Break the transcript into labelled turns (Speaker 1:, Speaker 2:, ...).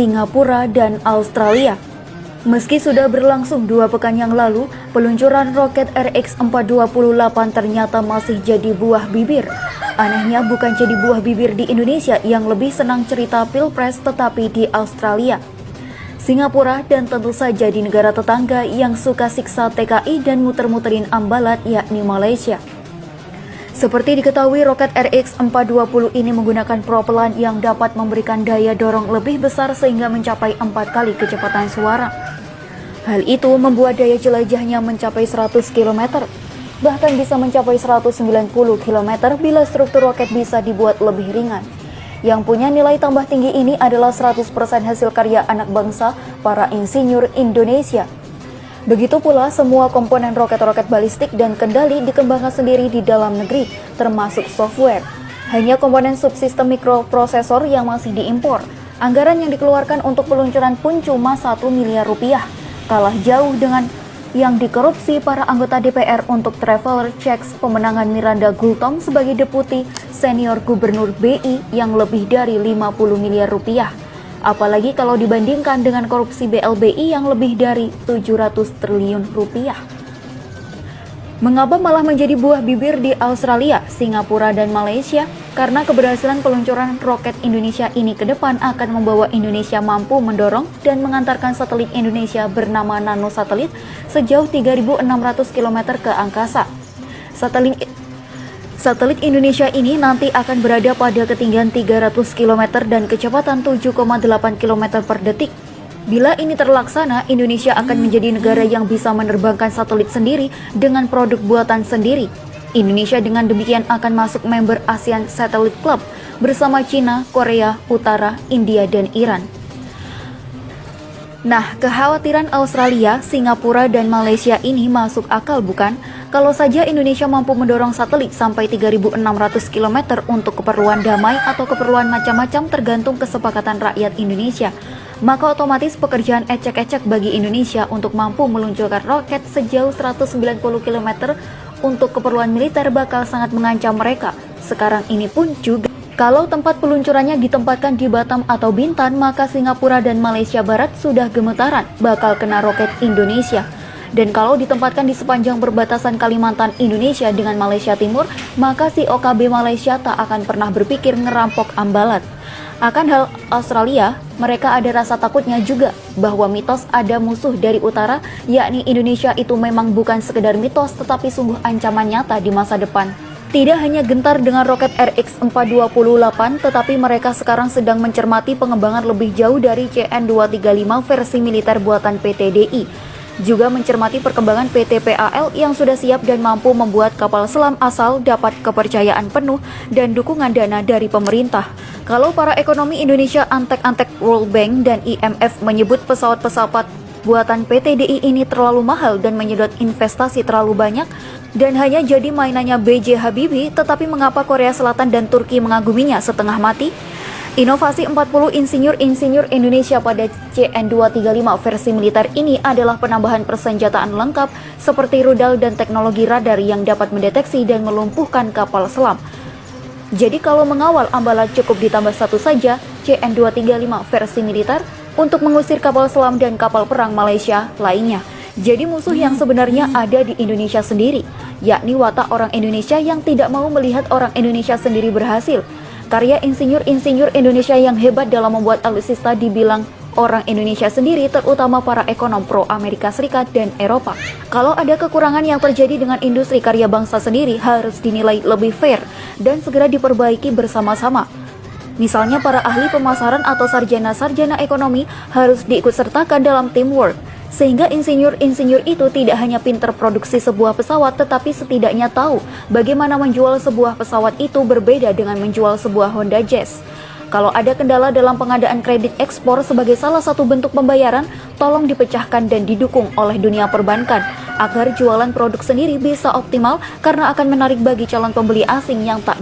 Speaker 1: Singapura dan Australia. Meski sudah berlangsung 2 pekan yang lalu, peluncuran roket RX-428 ternyata masih jadi buah bibir. Anehnya bukan jadi buah bibir di Indonesia yang lebih senang cerita pilpres, tetapi di Australia, Singapura, dan tentu saja di negara tetangga yang suka siksa TKI dan muter-muterin ambalat, yakni Malaysia. Seperti diketahui, roket RX-420 ini menggunakan propelan yang dapat memberikan daya dorong lebih besar sehingga mencapai 4 kali kecepatan suara. Hal itu membuat daya jelajahnya mencapai 100 km, bahkan bisa mencapai 190 km bila struktur roket bisa dibuat lebih ringan. Yang punya nilai tambah tinggi ini adalah 100% hasil karya anak bangsa, para insinyur Indonesia. Begitu pula semua komponen roket-roket balistik dan kendali dikembangkan sendiri di dalam negeri, termasuk software. Hanya komponen subsistem mikroprosesor yang masih diimpor. Anggaran yang dikeluarkan untuk peluncuran pun cuma 1 miliar rupiah, kalah jauh dengan yang dikorupsi para anggota DPR untuk traveler checks pemenangan Miranda Gultom sebagai deputi senior gubernur BI yang lebih dari 50 miliar rupiah. Apalagi kalau dibandingkan dengan korupsi BLBI yang lebih dari 700 triliun rupiah. Mengapa malah menjadi buah bibir di Australia, Singapura, dan Malaysia? Karena keberhasilan peluncuran roket Indonesia ini ke depan akan membawa Indonesia mampu mendorong dan mengantarkan satelit Indonesia bernama Nano Satelit sejauh 3.600 km ke angkasa. Satelit Indonesia ini nanti akan berada pada ketinggian 300 km dan kecepatan 7,8 km per detik. Bila ini terlaksana, Indonesia akan menjadi negara yang bisa menerbangkan satelit sendiri dengan produk buatan sendiri. Indonesia dengan demikian akan masuk member ASEAN Satellite Club bersama China, Korea Utara, India, dan Iran. Nah, kekhawatiran Australia, Singapura, dan Malaysia ini masuk akal bukan? Kalau saja Indonesia mampu mendorong satelit sampai 3.600 km untuk keperluan damai atau keperluan macam-macam tergantung kesepakatan rakyat Indonesia, maka otomatis pekerjaan ecek-ecek bagi Indonesia untuk mampu meluncurkan roket sejauh 190 km untuk keperluan militer bakal sangat mengancam mereka. Sekarang ini pun juga. Kalau tempat peluncurannya ditempatkan di Batam atau Bintan, maka Singapura dan Malaysia Barat sudah gemetaran bakal kena roket Indonesia. Dan kalau ditempatkan di sepanjang perbatasan Kalimantan Indonesia dengan Malaysia Timur, maka si OKB Malaysia tak akan pernah berpikir ngerampok ambalat. Akan hal Australia, mereka ada rasa takutnya juga bahwa mitos ada musuh dari utara, yakni Indonesia itu memang bukan sekedar mitos tetapi sungguh ancaman nyata di masa depan. Tidak hanya gentar dengan roket RX-428, tetapi mereka sekarang sedang mencermati pengembangan lebih jauh dari CN-235 versi militer buatan PT DI. Juga mencermati perkembangan PT PAL yang sudah siap dan mampu membuat kapal selam asal dapat kepercayaan penuh dan dukungan dana dari pemerintah. Kalau para ekonomi Indonesia antek-antek World Bank dan IMF menyebut pesawat-pesawat buatan PT DI ini terlalu mahal dan menyedot investasi terlalu banyak dan hanya jadi mainannya B.J. Habibie, tetapi mengapa Korea Selatan dan Turki mengaguminya setengah mati? Inovasi 40 insinyur Indonesia pada CN-235 versi militer ini adalah penambahan persenjataan lengkap seperti rudal dan teknologi radar yang dapat mendeteksi dan melumpuhkan kapal selam. Jadi kalau mengawal ambalat cukup ditambah satu saja, CN-235 versi militer, untuk mengusir kapal selam dan kapal perang Malaysia lainnya. Jadi musuh yang sebenarnya ada di Indonesia sendiri, yakni watak orang Indonesia yang tidak mau melihat orang Indonesia sendiri berhasil. Karya insinyur Indonesia yang hebat dalam membuat alutsista dibilang orang Indonesia sendiri, terutama para ekonom pro Amerika Serikat dan Eropa. Kalau ada kekurangan yang terjadi dengan industri karya bangsa sendiri harus dinilai lebih fair dan segera diperbaiki bersama-sama. Misalnya para ahli pemasaran atau sarjana-sarjana ekonomi harus diikutsertakan dalam teamwork. Sehingga insinyur-insinyur itu tidak hanya pintar produksi sebuah pesawat, tetapi setidaknya tahu bagaimana menjual sebuah pesawat itu berbeda dengan menjual sebuah Honda Jazz. Kalau ada kendala dalam pengadaan kredit ekspor sebagai salah satu bentuk pembayaran, tolong dipecahkan dan didukung oleh dunia perbankan, agar jualan produk sendiri bisa optimal karena akan menarik bagi calon pembeli asing yang tak